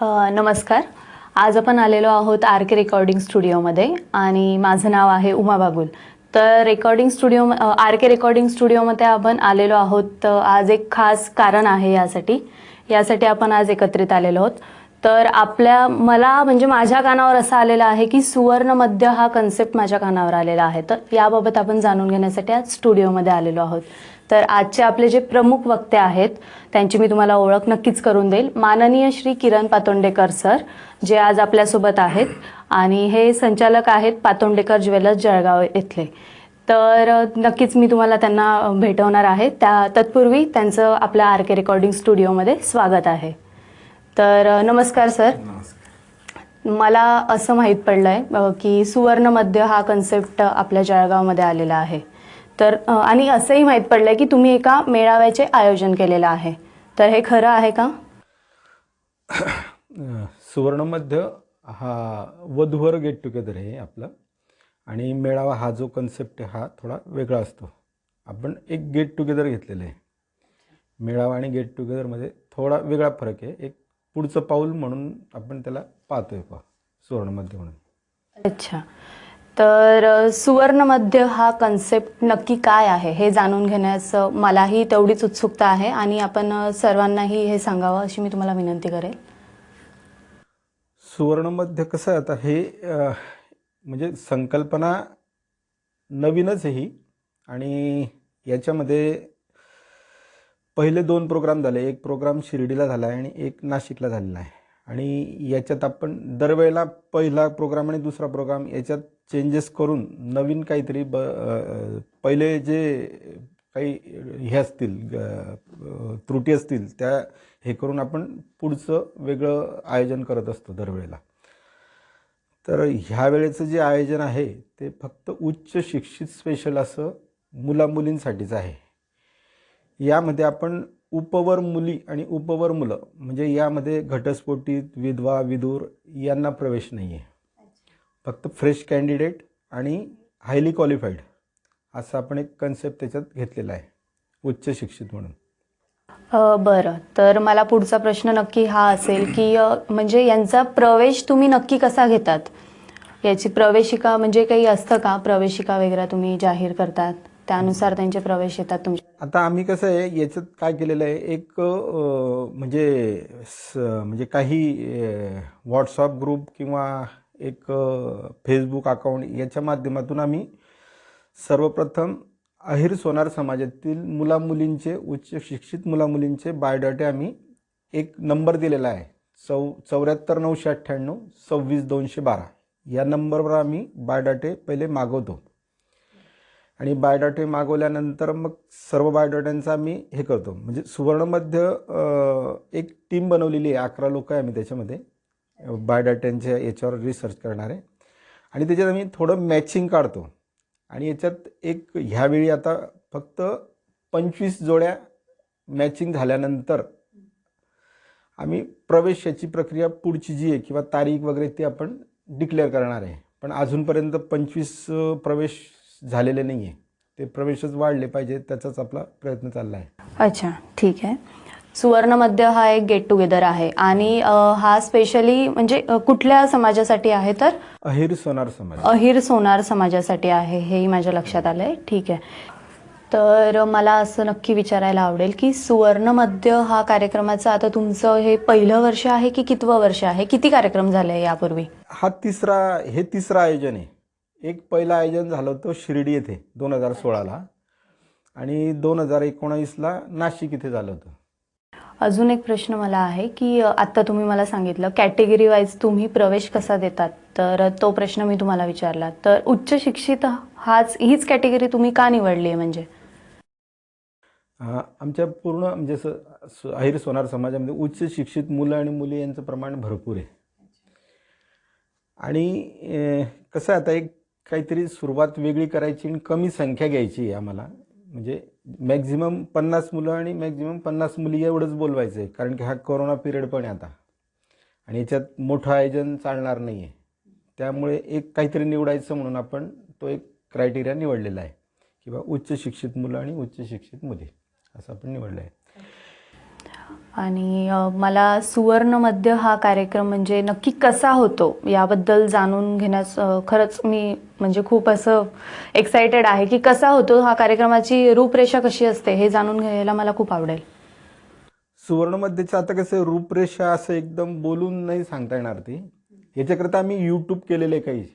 नमस्कार. आज आपण आलेलो आहोत आर के रेकॉर्डिंग स्टुडिओमध्ये आणि माझं नाव आहे उमा बागुल. तर आर के रेकॉर्डिंग स्टुडिओमध्ये आपण आलेलो आहोत. तर आज एक खास कारण आहे यासाठी आपण आज एकत्रित आलेलो आहोत. तर मला म्हणजे माझ्या कानावर असं आलेलं आहे की सुवर्ण मध्य हा कन्सेप्ट माझ्या कानावर आलेला आहे. तर याबाबत आपण जाणून घेण्यासाठी आज स्टुडिओमध्ये आलेलो आहोत. तर आजचे आपले जे प्रमुख वक्ते आहेत त्यांची मी तुम्हाला ओळख नक्कीच करून देईल. माननीय श्री किरण पातोंडेकर सर, जे आज आपल्यासोबत आहेत आणि हे संचालक आहेत पातोंडेकर ज्वेलर्स जळगाव येथले. तर नक्कीच मी तुम्हाला त्यांना भेटवणार आहे. तत्पूर्वी त्यांचं आपल्या आर के रेकॉर्डिंग स्टुडिओमध्ये स्वागत आहे. तर नमस्कार सर. मला असं माहीत पडलं आहे की सुवर्ण मध्य हा कन्सेप्ट आपल्या जळगावमध्ये आलेला आहे. तर आणि असंही माहीत पडलं आहे की तुम्ही एका मेळाव्याचे आयोजन केलेलं आहे. तर हे खरं आहे का? सुवर्णमध्य हा वधूवर गेट टुगेदर आहे आपलं, आणि मेळावा हा जो कन्सेप्ट आहे हा थोडा वेगळा असतो. आपण एक गेट टुगेदर घेतलेलं आहे. मेळावा आणि गेट टुगेदरमध्ये थोडा वेगळा फरक आहे. एक पुढचं पाऊल म्हणून आपण त्याला पाहतोय सुवर्णमध्य म्हणून. अच्छा. तर सुवर्ण मध्य हा कन्सेप्ट नक्की काय आहे हे जाणून घेण्यास मलाही तेवढीच उत्सुकता आहे आणि आपण सर्वांनाही हे सांगावं अशी मी तुम्हाला विनंती करेल. सुवर्णमध्य कसं आहे, आता हे म्हणजे संकल्पना नवीनच आहे ही, आणि याच्यामध्ये पहिले 2 प्रोग्राम झाले. एक प्रोग्राम शिर्डीला झाला आहे आणि एक नाशिकला झालेला आहे. आणि याच्यात आपण दरवेळेला पहिला प्रोग्राम आणि दुसरा प्रोग्राम याच्यात चेंजेस करून नवीन काहीतरी पहिले जे काही हे असतील त्रुटी असतील त्या हे करून आपण पुढचं वेगळं आयोजन करत असतो दरवेळेला. तर ह्या वेळेचं जे आयोजन आहे ते फक्त उच्च शिक्षित स्पेशल असं मुलामुलींसाठीच आहे. यामध्ये आपण उपवर मुली आणि उपवर मुलं म्हणजे यामध्ये घटस्फोटित, विधवा, विधूर यांना प्रवेश नाही आहे. फक्त फ्रेश कॅन्डिडेट आणि हायली क्वालिफाईड असं आपण एक कन्सेप्ट त्याच्यात घेतलेला आहे, उच्च शिक्षित म्हणून. बरं. तर मला पुढचा प्रश्न नक्की हा असेल की म्हणजे यांचा प्रवेश तुम्ही नक्की कसा घेतात? याची प्रवेशिका म्हणजे काही असतं का? प्रवेशिका वगैरे तुम्ही जाहीर करतात त्यानुसार त्यांचे प्रवेश येतात तुमचे? आता आम्ही कसं आहे याच्यात काय केलेलं आहे, एक म्हणजे काही व्हॉट्सअप ग्रुप किंवा एक फेसबुक अकाउंट याच्या माध्यमातून आम्ही सर्वप्रथम अहिर सोनार समाजातील मुलामुलींचे, उच्च शिक्षित मुलामुलींचे बायोडाटे आम्ही एक नंबर दिलेला आहे 74 998 26 212. या नंबरवर आम्ही बायोडाटे पहिले मागवतो आणि बायोडाटे मागवल्यानंतर मग सर्व बायोडाट्यांचा आम्ही हे करतो. म्हणजे सुवर्णमध्य एक टीम बनवलेली आहे. 11 लोक आहे आम्ही त्याच्यामध्ये बायोडाट्यांच्या याच्यावर रिसर्च करणारे, आणि त्याच्यात आम्ही थोडं मॅचिंग काढतो. आणि याच्यात एक ह्यावेळी आता फक्त 25 जोड्या मॅचिंग झाल्यानंतर आम्ही प्रवेशाची प्रक्रिया पुढची जी आहे किंवा तारीख वगैरे ती आपण डिक्लेअर करणार आहे. पण अजूनपर्यंत 25 प्रवेश झालेले नाही आहे. ते प्रवेशच वाढले पाहिजे त्याचाच आपला प्रयत्न चालला आहे. अच्छा, ठीक आहे. सुवर्ण मध्य हा एक गेट टुगेदर आहे आणि हा स्पेशली म्हणजे कुठल्या समाजासाठी आहे? तर अहिर सोनार समाज. अहिर सोनार समाजासाठी आहे, हेही माझ्या लक्षात आलं आहे. ठीक आहे. तर मला असं नक्की विचारायला आवडेल की सुवर्ण मध्य हा कार्यक्रमाचं आता तुमचं हे पहिलं वर्ष आहे की कितवं वर्ष आहे? किती कार्यक्रम झाले यापूर्वी? हा तिसरं आयोजन आहे. एक पहिलं आयोजन झालं होतं शिर्डी येथे 2016ला आणि 2019ला नाशिक इथे झालं होतं. अजून एक प्रश्न मला आहे की आत्ता तुम्ही मला सांगितलं कॅटेगरी वाईज तुम्ही प्रवेश कसा देतात, तर तो प्रश्न मी तुम्हाला विचारला. तर उच्च शिक्षित हीच कॅटेगरी तुम्ही का निवडली आहे? म्हणजे आमच्या पूर्ण म्हणजे अहिर सोनार समाजामध्ये उच्च शिक्षित मुलं आणि मुली यांचं प्रमाण भरपूर आहे. आणि कसं आता एक काहीतरी सुरुवात वेगळी करायची आणि कमी संख्या घ्यायची आहे आम्हाला. म्हणजे मॅक्झिमम 50 मुलं आणि मॅक्झिमम 50 मुली एवढंच बोलवायचं आहे, कारण की हा कोरोना पिरियड पण आहे आता आणि याच्यात मोठं आयोजन चालणार नाही आहे. त्यामुळे एक काहीतरी निवडायचं म्हणून आपण तो एक क्रायटेरिया निवडलेला आहे किंवा उच्च शिक्षित मुलं आणि उच्च शिक्षित मुली असं आपण निवडलं आहे. आणि मला सुवर्ण मध्य हा कार्यक्रम म्हणजे नक्की कसा होतो याबद्दल जाणून घेण्यास खरंच मी म्हणजे खूप असं एक्सायटेड आहे की कसा होतो हा कार्यक्रमाची रूपरेषा कशी असते हे जाणून घ्यायला मला खूप आवडेल. सुवर्णमध्येचं आता कसं रूपरेषा असं एकदम बोलून नाही सांगता येणार ती. याच्याकरता आम्ही यूट्यूब केलेलं आहे काही.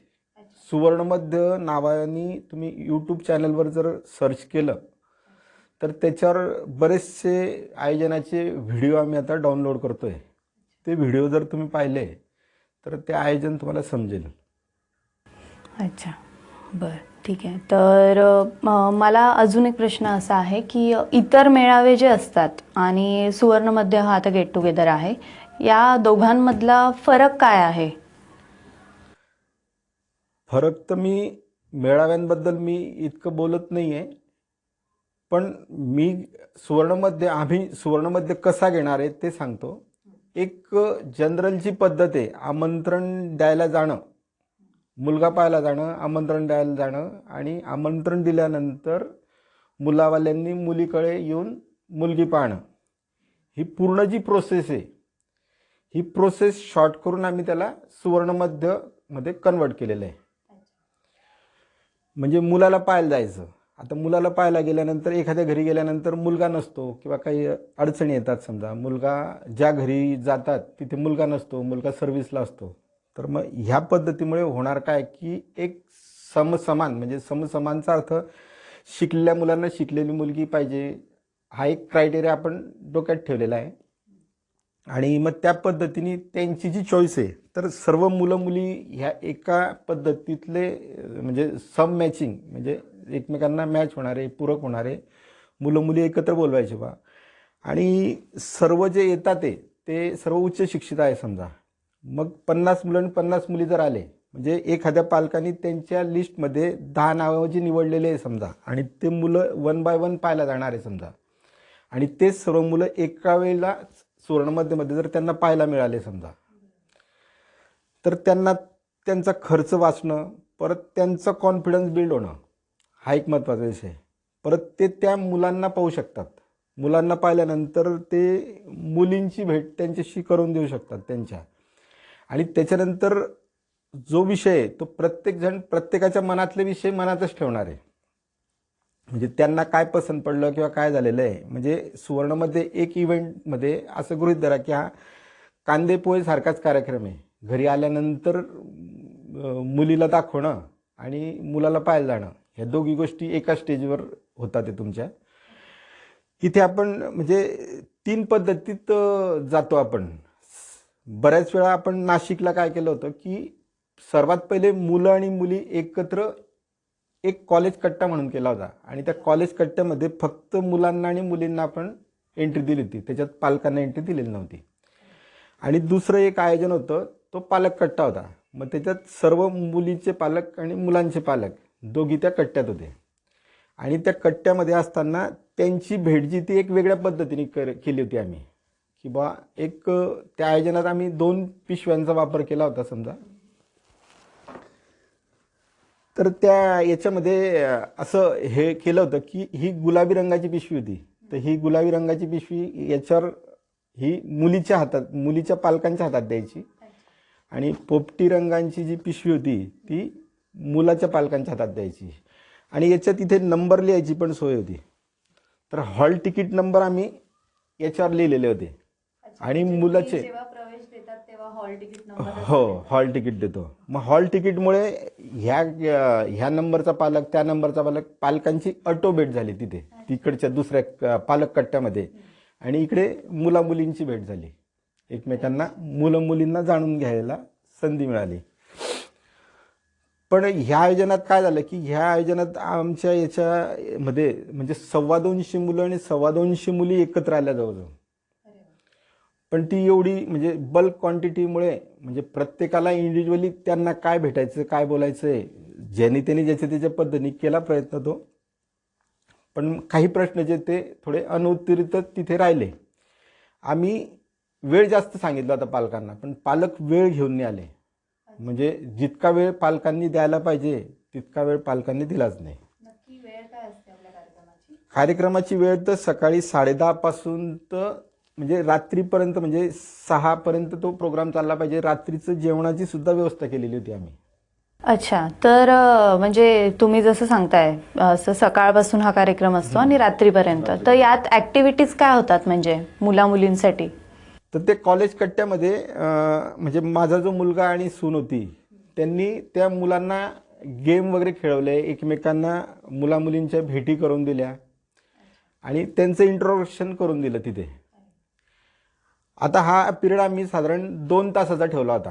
सुवर्णमध्य नावाने तुम्ही यूट्यूब चॅनलवर जर सर्च केलं तर त्याच्यावर बरेचसे आयोजनाचे व्हिडिओ आम्ही आता डाउनलोड करतोय. ते व्हिडिओ जर तुम्ही पाहिले तर ते आयोजन तुम्हाला समजेल. अच्छा, बरं, ठीक आहे. तर मला अजून एक प्रश्न असा आहे की इतर मेळावे जे असतात आणि सुवर्ण मध्य हा आता गेट टुगेदर आहे, या दोघांमधला फरक काय आहे? फरक तर मेळाव्यांबद्दल मी इतकं बोलत नाही आहे, पण मी आम्ही सुवर्णमध्ये कसा घेणार आहे ते सांगतो. एक जनरलची पद्धत आहे आमंत्रण द्यायला जाणं, मुलगा पाहायला जाणं, आमंत्रण द्यायला जाणं आणि आमंत्रण दिल्यानंतर मुलावाल्यांनी मुलीकडे येऊन मुलगी पाहणं. ही पूर्ण जी प्रोसेस आहे, ही प्रोसेस शॉर्ट करून आम्ही त्याला सुवर्णमध्यमध्ये कन्वर्ट केलेलं आहे. म्हणजे मुलाला पाहायला जायचं. आता मुलाला पाहायला गेल्यानंतर एखाद्या घरी गेल्यानंतर मुलगा नसतो किंवा काही अडचणी येतात. समजा मुलगा ज्या घरी जातात तिथे मुलगा नसतो, मुलगा सर्व्हिसला असतो. तर मग ह्या पद्धतीमुळे होणार काय की एक समसमान म्हणजे समसमानचा अर्थ शिकलेल्या मुलांना शिकलेली मुलगी पाहिजे, हा एक क्रायटेरिया आपण डोक्यात ठेवलेला आहे. आणि मग त्या पद्धतीने त्यांची जी चॉईस आहे तर सर्व मुलं मुली ह्या एका पद्धतीतले म्हणजे सम मॅचिंग म्हणजे एकमेकांना मॅच होणारे, पूरक होणारे मुलं मुली एकत्र बोलवायचे बा. आणि सर्व जे येतात ते सर्व उच्च शिक्षित आहे. समजा मग 50 मुलं आणि 50 मुली जर आले म्हणजे एखाद्या पालकांनी त्यांच्या लिस्टमध्ये 10 नावं जी निवडलेले आहे समजा, आणि ते मुलं 1 बाय 1 पाहायला जाणार आहे समजा, आणि तेच सर्व मुलं एका वेळेला सुवर्णमध्यमध्ये जर त्यांना पाहायला मिळाले समजा, तर त्यांना त्यांचा खर्च वाचणं, परत त्यांचा कॉन्फिडन्स बिल्ड होणं हा एक महत्त्वाचा विषय आहे. परत ते त्या मुलांना पाहू शकतात. मुलांना पाहिल्यानंतर ते मुलींची भेट त्यांच्याशी करून देऊ शकतात त्यांच्या. आणि त्याच्यानंतर जो विषय आहे तो प्रत्येकजण प्रत्येकाच्या मनातले विषय मनातच ठेवणार आहे. म्हणजे त्यांना काय पसंत पडलं किंवा काय झालेलं आहे. म्हणजे सुवर्णमध्ये एक इव्हेंटमध्ये असं गृहीत धरा की हा कांदे पोहे सारखाच कार्यक्रम आहे. घरी आल्यानंतर मुलीला दाखवणं आणि मुलाला पाहायला जाणं, ह्या दोघी गोष्टी एका स्टेजवर होतात ते तुमच्या. इथे आपण म्हणजे 3 पद्धतीत जातो आपण. बऱ्याच वेळा आपण नाशिकला काय केलं होतं की सर्वात पहिले मुलं आणि मुली एकत्र एक कॉलेज कट्टा म्हणून केला होता. आणि त्या कॉलेज कट्ट्यामध्ये फक्त मुलांना आणि मुलींना आपण एंट्री दिली होती, त्याच्यात पालकांना एंट्री दिलेली नव्हती. आणि दुसरं एक आयोजन होतं, तो पालक कट्टा होता. मग त्याच्यात सर्व मुलीचे पालक आणि मुलांचे पालक दोघी त्या कट्ट्यात होते. आणि त्या कट्ट्यामध्ये असताना त्यांची भेट जी ती एक वेगळ्या पद्धतीने केली होती आम्ही. की बा एक त्या आयोजनात आम्ही 2 पिशव्यांचा वापर केला होता समजा. तर त्या याच्यामध्ये असं हे केलं होतं की ही गुलाबी रंगाची पिशवी होती. तर ही गुलाबी रंगाची पिशवी याच्यावर ही मुलीच्या हातात, मुलीच्या पालकांच्या हातात द्यायची. आणि पोपटी रंगाची जी पिशवी होती ती मुलाच्या पालकांच्या हातात द्यायची. आणि याच्यात इथे नंबर लिहायची पण सोय होती. तर हॉल तिकीट नंबर आम्ही याच्यावर लिहिलेले होते. आणि मुलाचे हो हॉल तिकीट देतो. मग हॉल तिकीटमुळे ह्या नंबरचा पालक, त्या नंबरचा पालक, पालकांची ऑटो भेट झाली तिथे तिकडच्या दुसऱ्या पालक कट्ट्यामध्ये. आणि इकडे मुला मुलींची भेट झाली. एकमेकांना मुलं मुलींना जाणून घ्यायला संधी मिळाली. पण ह्या आयोजनात काय झालं की ह्या आयोजनात आमच्या याच्यामध्ये म्हणजे 250 मुलं आणि 250 मुली एकत्र आल्या जवळजवळ. पण ती एवढी म्हणजे बल्क क्वांटिटीमुळे म्हणजे प्रत्येकाला इंडिव्हिज्युअली त्यांना काय भेटायचं, काय बोलायचं आहे, ज्यांनी त्यांनी ज्याच्या त्याच्या पद्धतीने केला प्रयत्न तो. पण काही प्रश्न जे ते थोडे अनुत्तरित तिथे राहिले. आम्ही वेळ जास्त सांगितला होता पालकांना, पण पालक वेळ घेऊन नाही आले. म्हणजे जितका वेळ पालकांनी द्यायला पाहिजे तितका वेळ पालकांनी दिलाच नाही. नक्की वेळ काय असते आपल्या कार्यक्रमाची? कार्यक्रमाची वेळ तर सकाळी 10:30 पासून तर म्हणजे रात्रीपर्यंत, म्हणजे 6 पर्यंत तो प्रोग्राम चालला पाहिजे. रात्रीचं जेवणाची सुद्धा व्यवस्था केलेली होती आम्ही. अच्छा, तर म्हणजे तुम्ही जसं सांगताय असं सकाळपासून हा कार्यक्रम असतो आणि रात्रीपर्यंत, तर यात ॲक्टिव्हिटीज काय होतात म्हणजे मुला-मुलींसाठी? तर ते कॉलेज कट्ट्यामध्ये म्हणजे माझा जो मुलगा आणि सून होती, त्यांनी त्या मुलांना गेम वगैरे खेळवले, एकमेकांना मुलामुलींच्या भेटी करून दिल्या आणि त्यांचं इंट्रोडक्शन करून दिलं तिथे. आता हा पिरियड आम्ही साधारण 2 तासाचा ठेवला होता.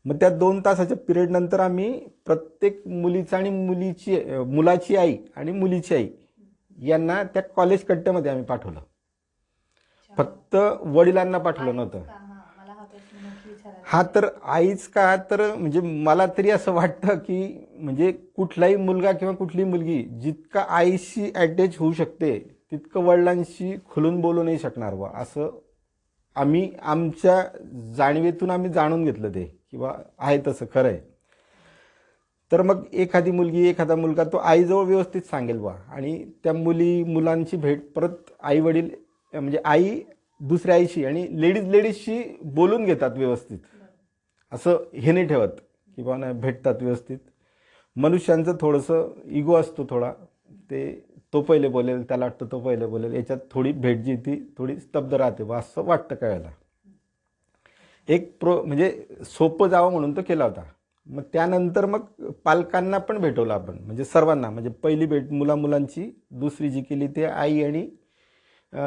मग त्या 2 तासाच्या पिरियड नंतर आम्ही प्रत्येक मुलीचा आणि मुलाची आई आणि मुलीची आई यांना त्या कॉलेज कट्ट्यामध्ये आम्ही पाठवलं. फक्त वडिलांना पाठवलं नव्हतं. हा, तर आईच का, तर म्हणजे मला तरी असं वाटतं की म्हणजे कुठलाही मुलगा किंवा कुठली मुलगी जितका आईशी अटॅच होऊ शकते तितकं वडिलांशी खुलून बोलू नाही शकणार बा, असं आम्ही आमच्या जाणीवेतून आम्ही जाणून घेतलं ते, किंवा आहे तसं खरं आहे. तर मग एखादी मुलगी एखादा मुलगा तो आईजवळ व्यवस्थित सांगेल बा, आणि त्या मुलांची भेट परत आई वडील म्हणजे आई दुसऱ्या आईशी आणि लेडीजशी बोलून घेतात व्यवस्थित, असं हे नाही ठेवत की बा नाही भेटतात व्यवस्थित. मनुष्यांचं थोडंसं इगो असतो थोडा, तो पहिले बोलेल, त्याला वाटतं तो पहिले बोलेल, याच्यात थोडी भेट जी ती थोडी स्तब्ध राहते बा, असं वाटतं काय वेळेला. म्हणजे सोपं जावं म्हणून तो केला होता. मग त्यानंतर मग पालकांना पण भेटवलं आपण, म्हणजे सर्वांना. म्हणजे पहिली भेट मुलांची, दुसरी जी केली ते आई आणि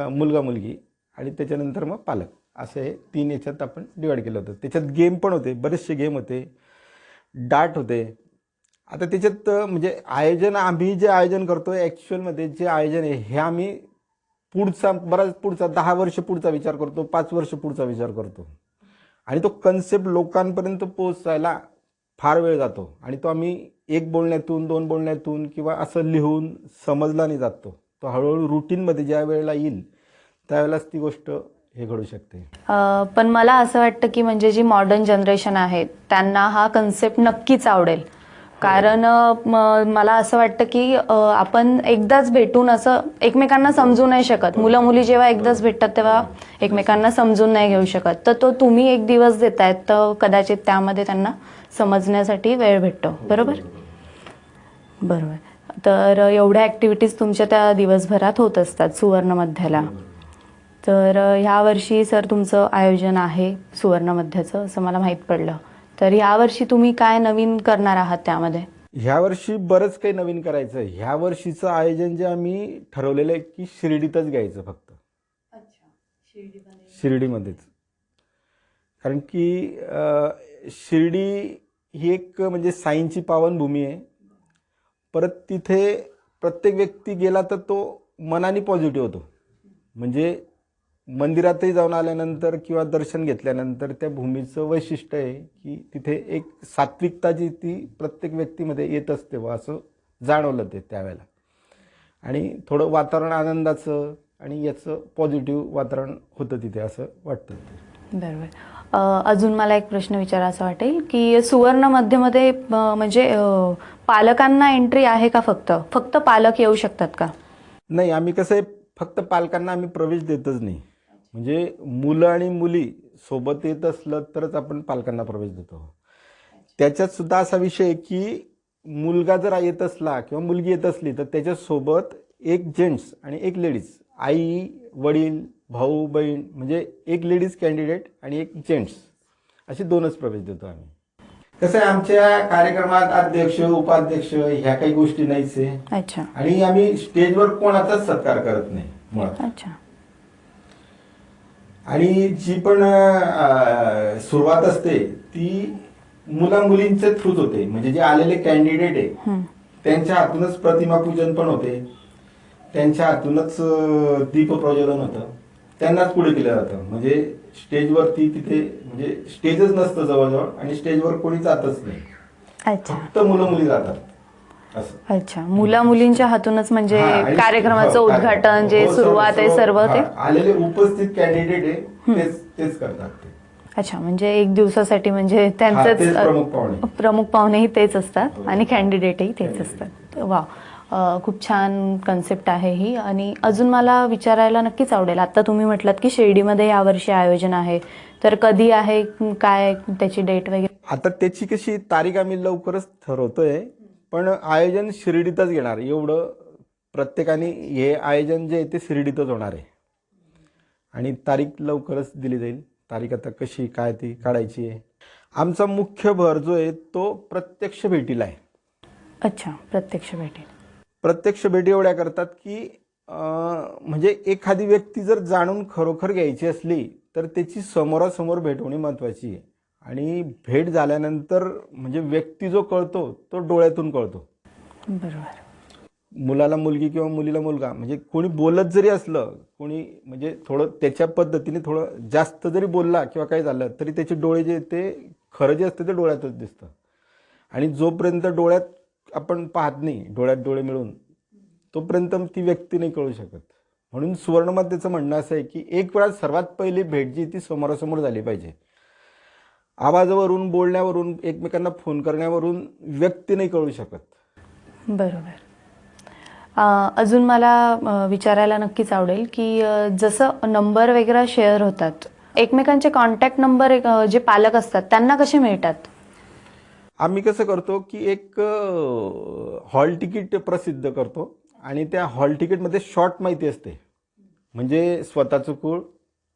मुलगा मुलगी, आणि त्याच्यानंतर मग पालक, असे 3 याच्यात आपण डिवाईड केलं होतं. त्याच्यात गेम पण होते, बरेचसे गेम होते, डाट होते. आता त्याच्यात म्हणजे आम्ही जे आयोजन करतोय ॲक्च्युअलमध्ये जे आयोजन आहे हे आम्ही बराच पुढचा 10 वर्ष पुढचा विचार करतो, 5 वर्ष पुढचा विचार करतो, आणि तो कन्सेप्ट लोकांपर्यंत पोहोचायला फार वेळ जातो, आणि तो आम्ही 1 बोलण्यातून 2 बोलण्यातून किंवा असं लिहून समजला नाही जातो. तो हळूहळू रुटीनमध्ये ज्या वेळेला येईल त्यावेळेलाच ती गोष्ट हे घडू शकते. पण मला असं वाटतं की म्हणजे जी मॉडर्न जनरेशन आहे त्यांना हा कन्सेप्ट नक्कीच आवडेल, कारण मला असं वाटतं की आपण एकदाच भेटून असं एकमेकांना समजू नाही शकत. मुलं मुली जेव्हा एकदाच भेटतात तेव्हा एकमेकांना समजून नाही घेऊ शकत. तर तो तुम्ही 1 दिवस देतायत, तर कदाचित त्यामध्ये त्यांना समजण्यासाठी वेळ भेटतो. बरोबर. तर एवढ्या ॲक्टिव्हिटीज तुमच्या त्या दिवसभरात होत असतात सुवर्ण मध्याला. तर ह्या वर्षी सर तुमचं आयोजन आहे सुवर्ण मध्याचं, असं मला माहीत पडलं. तर ह्यावर्षी तुम्ही काय नवीन करणार आहात त्यामध्ये? ह्या वर्षी बरंच काही नवीन करायचं आहे. ह्या वर्षीचं आयोजन जे आम्ही ठरवलेलं आहे की शिर्डीतच घ्यायचं फक्त. शिर्डीमध्येच. कारण की शिर्डी ही एक म्हणजे साईंची पावनभूमी आहे. परत तिथे प्रत्येक व्यक्ती गेला तर तो मनाने पॉझिटिव्ह होतो. म्हणजे मंदिरातही जाऊन आल्यानंतर किंवा दर्शन घेतल्यानंतर त्या भूमीचं वैशिष्ट्य आहे की तिथे एक सात्विकता जी ती प्रत्येक व्यक्तीमध्ये येत असते व असं जाणवलं ते त्यावेळेला. आणि थोडं वातावरण आनंदाचं आणि याचं पॉझिटिव्ह वातावरण होतं तिथे, असं वाटतं. बरोबर. अजून मला एक प्रश्न विचारायचा वाटेल की सुवर्ण मध्यमध्ये म्हणजे पालकांना एंट्री आहे का? फक्त पालक येऊ शकतात का? नाही, आम्ही कसं आहे, फक्त पालकांना आम्ही प्रवेश देतच नाही. म्हणजे मुलं आणि मुली सोबत येत असलं तरच आपण पालकांना प्रवेश देतो. त्याच्यात सुद्धा असा विषय आहे की मुलगा जर येत असला किंवा मुलगी येत असली तर त्याच्यासोबत एक जेंट्स आणि एक लेडीज, आई वडील भाऊ बहीण, म्हणजे एक लेडीज कॅन्डिडेट आणि एक जेंट्स, असे 2च प्रवेश देतो आम्ही. कसं आहे, आमच्या कार्यक्रमात अध्यक्ष उपाध्यक्ष ह्या काही गोष्टी नाहीच आहे. अच्छा. आणि आम्ही स्टेजवर कोणाचाच सत्कार करत नाही मुळात. अच्छा. आणि जी पण सुरुवात असते ती मुला मुलींच्या थ्रूच होते. म्हणजे जे आलेले कॅन्डिडेट आहे त्यांच्या हातूनच प्रतिमा पूजन पण होते, त्यांच्या हातूनच दीप प्रज्वलन होतं, त्यांनाच पुढे केलं जातं. म्हणजे स्टेजवरती तिथे म्हणजे स्टेजच नसतं जवळजवळ, आणि स्टेजवर कोणी जातच नाही. अच्छा. फक्त मुलं मुली जातात. अच्छा. मुला मुलींच्या हातूनच म्हणजे कार्यक्रमाचं उद्घाटन जे सुरुवात आहे सर्व ते आलेले उपस्थित कॅन्डिडेट आहे तेच करतात ते. अच्छा. म्हणजे 1 दिवसासाठी म्हणजे त्यांचेच प्रमुख पाहुणेही तेच असतात आणि कॅन्डिडेटही तेच असतात. वा. खूप छान कन्सेप्ट आहे ही. आणि अजून मला विचारायला नक्कीच आवडेल, आता तुम्ही म्हटलात की शिर्डीमध्ये यावर्षी आयोजन आहे, तर कधी आहे, काय त्याची डेट वगैरे? आता त्याची कशी तारीख आम्ही लवकरच ठरवतोय, पण आयोजन शिर्डीतच घेणार एवढं प्रत्येकाने, हे आयोजन जे आहे ते शिर्डीतच होणार आहे. आणि तारीख लवकरच दिली जाईल. तारीख आता कशी काय ती काढायची आहे. आमचा मुख्य भर जो आहे तो प्रत्यक्ष भेटीला आहे. अच्छा, प्रत्यक्ष भेटेल. प्रत्यक्ष भेटी एवढ्या करतात की म्हणजे एखादी व्यक्ती जर जाणून खरोखर घ्यायची असली तर त्याची समोरासमोर भेट होणे महत्त्वाची आहे. आणि भेट झाल्यानंतर म्हणजे व्यक्ती जो कळतो तो डोळ्यातून कळतो. बरोबर. मुलाला मुलगी किंवा मुलीला मुलगा, म्हणजे कोणी बोलत जरी असलं, कोणी म्हणजे थोडं त्याच्या पद्धतीने थोडं जास्त जरी बोलला किंवा काही झालं तरी त्याचे डोळे जे ते खरं जे असतं ते डोळ्यातच दिसतं. आणि जोपर्यंत डोळ्यात आपण पाहत नाही, डोळ्यात डोळे मिळून, तोपर्यंत ती व्यक्ती नाही कळू शकत. म्हणून सुवर्णमध्येचं म्हणणं असं आहे की एक वेळा सर्वात पहिली भेट जी ती समोरासमोर झाली पाहिजे. आवाजावरून, बोलण्यावरून, एकमेकांना फोन करण्यावरून व्यक्ती नाही कळू शकत. बरोबर. अजून मला विचारायला नक्कीच आवडेल की जसं नंबर वगैरे शेअर होतात, एकमेकांचे कॉन्टॅक्ट नंबर जे पालक असतात त्यांना कसे मिळतात? आम्ही कसं करतो की एक हॉल तिकीट प्रसिद्ध करतो आणि त्या हॉल तिकीटमध्ये शॉर्ट माहिती असते. म्हणजे स्वतःचं कुळ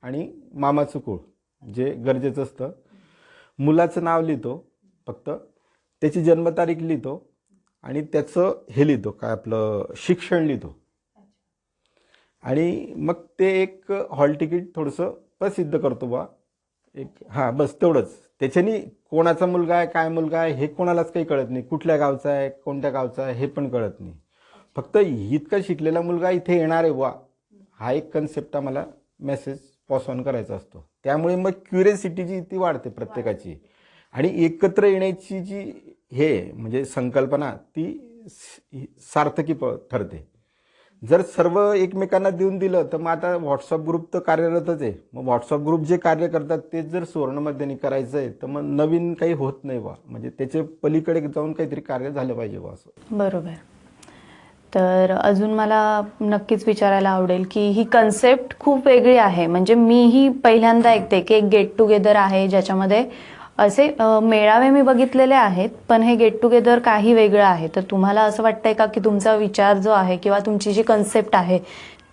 आणि मामाचं कुळ जे गरजेचं असतं. मुलाचं नाव लिहितो फक्त, त्याची जन्मतारीख लिहितो आणि त्याचं हे लिहितो, काय आपलं शिक्षण लिहितो. आणि मग ते एक हॉल तिकीट थोडंसं प्रसिद्ध करतो बा एक. हां, बस तेवढंच. त्याच्यानी कोणाचा मुलगा आहे, काय मुलगा आहे हे कोणालाच काही कळत नाही. कुठल्या गावचा आहे, कोणत्या गावचा आहे हे पण कळत नाही. फक्त इतका शिकलेला मुलगा इथे येणार आहे वा, हा एक कन्सेप्ट आम्हाला मेसेज पास ऑन करायचा असतो. त्यामुळे मग क्युरियोसिटी जी ती वाढते प्रत्येकाची. आणि एकत्र येण्याची जी हे म्हणजे संकल्पना ती सार्थकी ठरते. जर सर्व एकमेकांना देऊन दिलं तर मग आता व्हॉट्सअप ग्रुप तर कार्यरतच आहे. मग व्हॉट्सअप ग्रुप जे कार्य करतात तेच जर सुवर्णमध्येने करायचं आहे तर मग नवीन काही होत नाही बा. म्हणजे त्याचे पलीकडे जाऊन काहीतरी कार्य झालं पाहिजे बा असं. बरोबर. तर अजून मला नक्कीच विचारायला आवडेल की ही कन्सेप्ट खूप वेगळी आहे. म्हणजे मीही पहिल्यांदा ऐकते की एक गेट टुगेदर आहे ज्याच्यामध्ये असे मेळावे मी बघितलेले आहेत, पण हे गेट टुगेदर काही वेगळं आहे. तर तुम्हाला असं वाटतंय का की तुमचा विचार जो आहे किंवा तुमची जी कन्सेप्ट आहे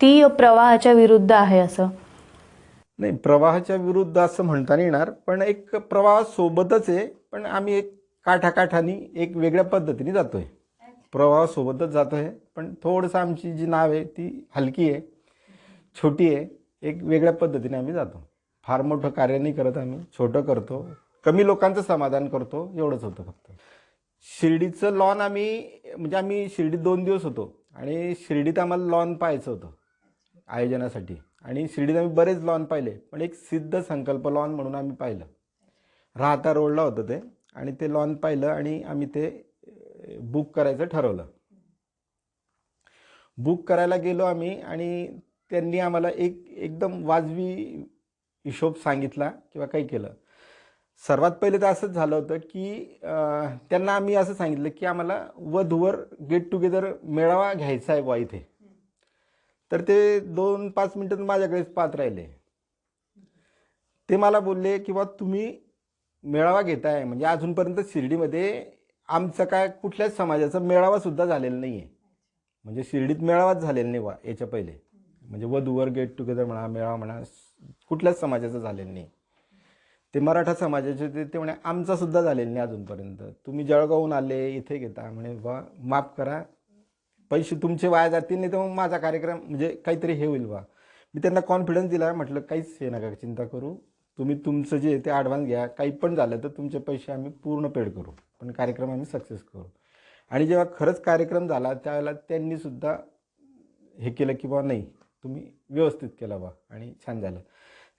ती प्रवाहाच्या विरुद्ध आहे असं? नाही, प्रवाहाच्या विरुद्ध असं म्हणता नाही येणार, पण एक प्रवाह सोबतच आहे. पण आम्ही एक काठाकाठानी एक वेगळ्या पद्धतीने जातोय. प्रवाहासोबतच जातोय, पण थोडंसं आमची जी नाव आहे ती हलकी आहे, छोटी आहे. एक वेगळ्या पद्धतीने आम्ही जातो. फार मोठं कार्य नाही करत आम्ही, छोटं करतो, कमी लोकांचं समाधान करतो, एवढंच होतं फक्त. शिर्डीचं लॉन आम्ही शिर्डीत 2 दिवस होतो आणि शिर्डीत आम्हाला लॉन पाहायचं होतं आयोजनासाठी. आणि शिर्डीत आम्ही बरेच लॉन पाहिले, पण एक सिद्ध संकल्प लॉन म्हणून आम्ही पाहिलं. राहता रोडला होतं ते, आणि ते लॉन पाहिलं आणि आम्ही ते बुक करायचं ठरवलं. बुक करायला गेलो आम्ही आणि त्यांनी आम्हाला एकदम वाजवी हिशोब सांगितला किंवा काही केलं. सर्वात पहिले तर असंच झालं होतं की त्यांना आम्ही असं सांगितलं की आम्हाला वधूवर गेट टुगेदर मेळावा घ्यायचा आहे बा इथे. तर ते 2-5 मिनिटं माझ्याकडेच पाहत राहिले. ते मला बोलले की बा तुम्ही मेळावा घेताय, म्हणजे अजूनपर्यंत शिर्डीमध्ये आमचा काय कुठल्याच समाजाचा मेळावा सुद्धा झालेला नाही आहे. म्हणजे शिर्डीत मेळावाच झालेला नाही बा याच्या पहिले. म्हणजे वधूवर गेट टुगेदर म्हणा, मेळावा म्हणा, कुठल्याच समाजाचं झालेलं नाही. ते मराठा समाजाचे ते म्हणे आमचा सुद्धा झालेलं नाही अजूनपर्यंत. तुम्ही जळगावहून आले इथे घेता, म्हणे बा माफ करा, पैसे तुमचे वाया जातील, नाही तर मग माझा कार्यक्रम म्हणजे काहीतरी हे होईल बा. मी त्यांना कॉन्फिडन्स दिला, म्हटलं काहीच हे नका चिंता करू, तुम्ही तुमचं जे ते ॲडव्हान्स घ्या, काही पण झालं तर तुमचे पैसे आम्ही पूर्ण पेड करू, पण कार्यक्रम आम्ही सक्सेस करू. आणि जेव्हा खरंच कार्यक्रम झाला त्यावेळेला त्यांनी सुद्धा हे केलं की बा नाही तुम्ही व्यवस्थित केला बा आणि छान झालं.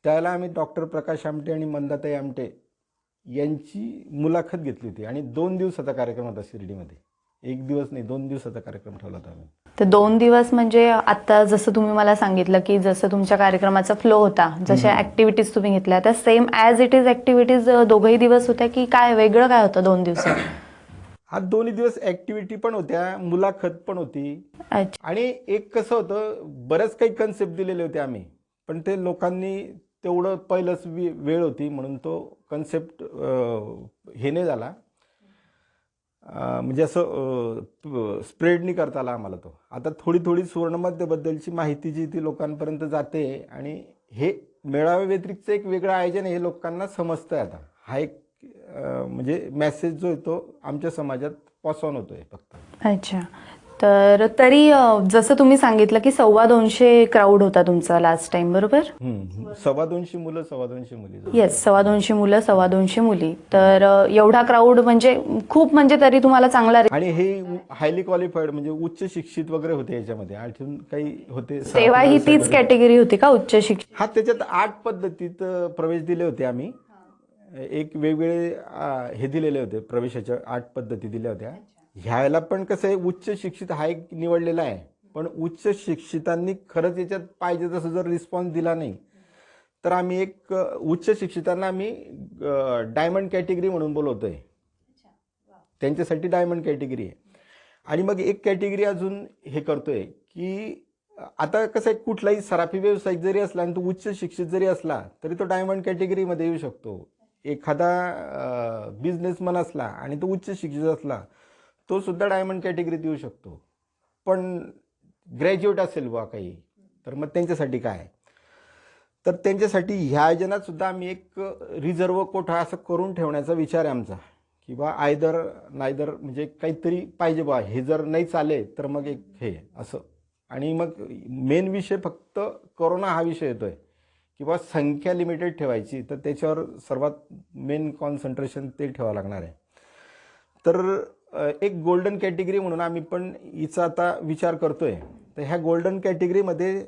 त्यावेळेला आम्ही डॉक्टर प्रकाश आमटे आणि मंदाताई आमटे यांची मुलाखत घेतली होती आणि 2 दिवसाचा कार्यक्रम होता शिर्डीमध्ये. 1 दिवस नाही, 2 दिवसाचा कार्यक्रम ठेवला होता आम्ही. तर 2 दिवस म्हणजे आता जसं तुम्ही मला सांगितलं की जसं तुमच्या कार्यक्रमाचा फ्लो होता, जशा ॲक्टिव्हिटीज तुम्ही घेतल्या त्या same as it is activities दोघंही दिवस होत्या की काय वेगळं काय होतं 2 दिवसात? हा दोन्ही दिवस ऍक्टिव्हिटी पण होत्या, मुलाखत पण होती. अच्छा. आणि एक कसं होतं, बरेच काही कन्सेप्ट दिलेले होते आम्ही, पण ते लोकांनी तेवढं पहिलंच वेळ होती म्हणून तो कन्सेप्ट हे नाही झाला. म्हणजे असं स्प्रेड नाही करता आला आम्हाला तो. आता थोडी थोडी सुवर्णमध्यबद्दलची माहिती जी ती लोकांपर्यंत जाते आणि हे मेळाव्या व्यतिरिक्त एक वेगळं आयोजन हे लोकांना समजतंय आता. हा एक म्हणजे मेसेज जो आहे तो आमच्या समाजात पास ऑन होतोय फक्त. अच्छा. तर तरी जसं तुम्ही सांगितलं की 250 क्राऊड होता तुमचा लास्ट टाइम, बरोबर? 250 मुलं, 250 मुली. येस, 250 मुलं, 250 मुली. तर एवढा क्राऊड म्हणजे खूप, म्हणजे तरी तुम्हाला चांगला आणि हे हायली क्वालिफाईड म्हणजे उच्च शिक्षित वगैरे होते याच्यामध्ये, आणखीन काही होते. तेव्हाही तीच कॅटेगरी होती का, उच्च शिक्षण? हा, त्याच्यात 8 पद्धतीत प्रवेश दिले होते आम्ही. एक वेगवेगळे हे दिलेले होते, प्रवेशाच्या 8 पद्धती दिल्या होत्या. ह्याला पण कसं आहे, उच्च शिक्षित हा एक निवडलेला आहे, पण उच्च शिक्षितांनी खरंच याच्यात पाहिजे तसं जर रिस्पॉन्स दिला नाही तर आम्ही एक उच्च शिक्षितांना आम्ही डायमंड कॅटेगरी म्हणून बोलवतोय. त्यांच्यासाठी डायमंड कॅटेगरी आहे. आणि मग एक कॅटेगरी अजून हे करतोय की आता कसं आहे, कुठलाही सराफी व्यावसायिक जरी असला आणि तो उच्च शिक्षित जरी असला तरी तो डायमंड कॅटेगरीमध्ये येऊ शकतो. एखादा बिझनेसमन असला आणि तो उच्च शिक्षित असला तो सुद्धा डायमंड कॅटेगरीत येऊ शकतो. पण ग्रॅज्युएट असेल बा काही, तर मग त्यांच्यासाठी काय? तर त्यांच्यासाठी ह्या आयोजनात सुद्धा आम्ही एक रिझर्व कोठा असं करून ठेवण्याचा विचार आहे आमचा, की बा आयदर नायदर, म्हणजे काहीतरी पाहिजे बा, हे जर नाही चाले तर मग एक हे असं. आणि मग मेन विषय फक्त कोरोना हा विषय येतोय, किंवा संख्या लिमिटेड ठेवायची, तर त्याच्यावर सर्वात मेन कॉन्सन्ट्रेशन ते ठेवावं लागणार आहे. तर एक गोल्डन कॅटेगरी म्हणून आम्ही पण हिचा आता विचार करतोय. तर ह्या गोल्डन कॅटेगरीमध्ये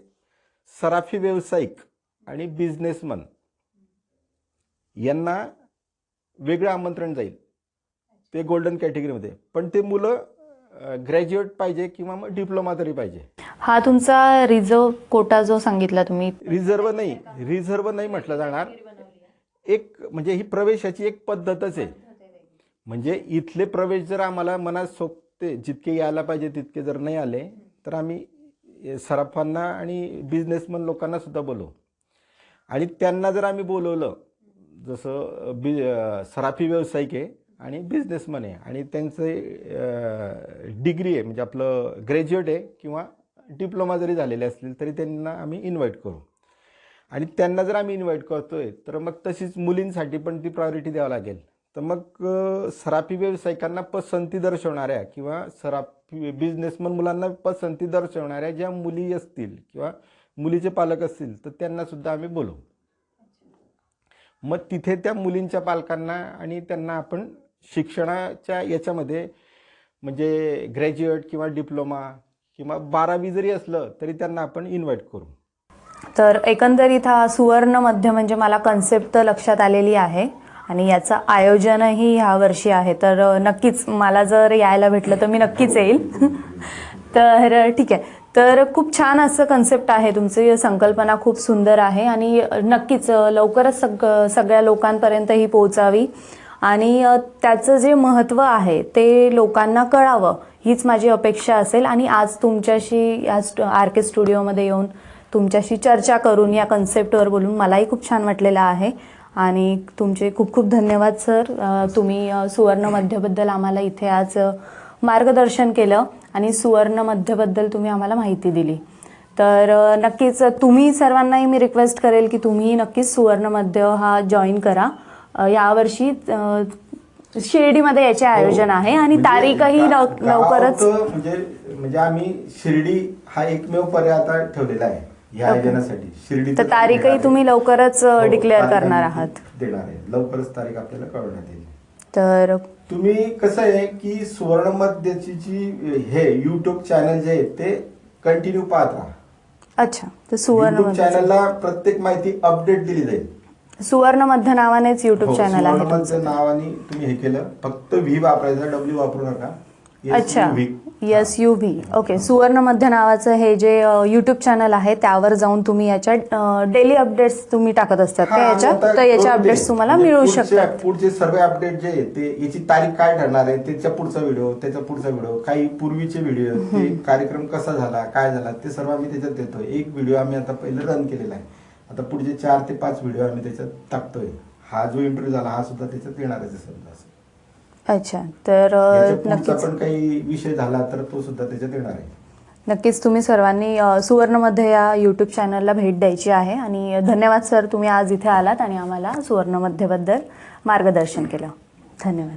सराफी व्यावसायिक आणि बिझनेसमन यांना वेगळं आमंत्रण जाईल ते गोल्डन कॅटेगरीमध्ये. पण ते मुलं ग्रॅज्युएट पाहिजे किंवा मग डिप्लोमा तरी पाहिजे. हा तुमचा रिझर्व कोटा जो सांगितला तुम्ही, रिझर्व नाही म्हटलं जाणार. एक म्हणजे ही प्रवेशाची एक पद्धतच आहे. म्हणजे इथले प्रवेश जर आम्हाला मनात सोबते, जितके यायला पाहिजे तितके जर नाही आले तर आम्ही सराफांना आणि बिझनेसमन लोकांना सुद्धा बोलवू. आणि त्यांना जर आम्ही बोलवलं, जसं सराफी व्यावसायिक आहे आणि बिझनेसमन आहे आणि त्यांचं डिग्री आहे, म्हणजे आपलं ग्रॅज्युएट आहे किंवा डिप्लोमा जरी झालेले असतील तरी त्यांना आम्ही इन्व्हाइट करू. आणि त्यांना जर आम्ही इन्व्हाइट करतोय तर मग तशीच मुलींसाठी पण ती प्रायोरिटी द्यावं लागेल. तर मग सराफी व्यावसायिकांना पसंती दर्शवणाऱ्या किंवा सराफी बिझनेसमन मुलांना पसंती दर्शवणाऱ्या ज्या मुली असतील किंवा मुलीचे पालक असतील तर त्यांना सुद्धा आम्ही बोलवू. मग तिथे त्या मुलींच्या पालकांना आणि त्यांना आपण शिक्षणाच्या याच्यामध्ये, म्हणजे ग्रॅज्युएट किंवा डिप्लोमा किंवा 12वी जरी असलं तरी त्यांना आपण इन्व्हाइट करू. तर एकंदरीत हा सुवर्ण मध्य म्हणजे मला कन्सेप्ट लक्षात आलेली आहे आणि याचं आयोजनही ह्या वर्षी आहे. तर नक्कीच मला जर यायला भेटलं तर मी नक्कीच येईल. तर ठीक आहे. तर खूप छान असं कन्सेप्ट आहे, तुमची संकल्पना खूप सुंदर आहे आणि नक्कीच लवकरच सगळ्या लोकांपर्यंत ही पोहोचावी आणि त्याचं जे महत्त्व आहे ते लोकांना कळावं हीच माझी अपेक्षा असेल. आणि आज तुमच्याशी या RK स्टुडिओमध्ये येऊन तुमच्याशी चर्चा करून या कन्सेप्टवर बोलून मलाही खूप छान वाटलेलं आहे आणि तुमचे खूप खूप धन्यवाद सर. तुम्ही सुवर्ण मध्यबद्दल आम्हाला इथे आज मार्गदर्शन केलं आणि सुवर्ण मध्यबद्दल तुम्ही आम्हाला माहिती दिली. तर नक्कीच तुम्ही सर्वांनाही मी रिक्वेस्ट करेल की तुम्ही नक्कीच सुवर्ण मध्य हा जॉईन करा. यावर्षी शिर्डीमध्ये याचे आयोजन आहे आणि तारीखही लवकरच, म्हणजे आम्ही शिर्डी हा एकमेव पर्याय आता ठेवलेला आहे या आयोजनासाठी. शिर्डी तर तारीखही तुम्ही लवकरच डिक्लेअर करणार आहात. देणार आहे, लवकरच तारीख आपल्याला कळवण्यात येईल. तर तुम्ही कसं आहे की सुवर्ण मध्यची जी हे युट्यूब चॅनल जे आहे ते कंटिन्यू पाहत राहा. अच्छा, तर सुवर्ण चॅनलला प्रत्येक माहिती अपडेट दिली जाईल. सुवर्ण मध्य नावानेच युट्यूब चॅनल आहे नावाने तुम्ही हे केलं, फक्त व्ही वापरायचा, W वापरू नका. अच्छा, SUV. ओके. सुवर्ण मध्य नावाचं हे जे यूट्यूब चॅनल आहे त्यावर जाऊन तुम्ही याच्या डेली अपडेट्स तुम्ही टाकत असतात का हा, याच्या? आता तर याचे करून अपडेट्स दे. तुम्हाला म्हणजे मिळू पुढचे- शकतात. पुढचे सर्व अपडेट जे आहे ते याची तारीख काय ठरणार आहे त्याच्या पुढचा व्हिडिओ, त्याचा पुढचा व्हिडिओ, काही पूर्वीचे व्हिडिओ, ते कार्यक्रम कसा झाला, काय झाला, ते सर्व आम्ही त्याच्यात देतोय. एक व्हिडिओ आम्ही आता पहिले रन केलेला आहे. आता पुढचे 4 ते 5 व्हिडिओ आम्ही त्याच्यात टाकतोय. हा जो इंटरव्ह्यू झाला हा सुद्धा त्याच्यात येणारच आहे समजा असं. अच्छा. तर याच्या पुढचा नक्कीच पण काही विषय झाला तर तो सुद्धा त्याच्यात येणार आहे. नक्कीच तुम्ही सर्वांनी सुवर्णमध्ये या यूट्यूब चॅनलला भेट द्यायची आहे. आणि धन्यवाद सर, तुम्ही आज इथे आलात आणि आम्हाला सुवर्णमध्येबद्दल मार्गदर्शन केलं. धन्यवाद.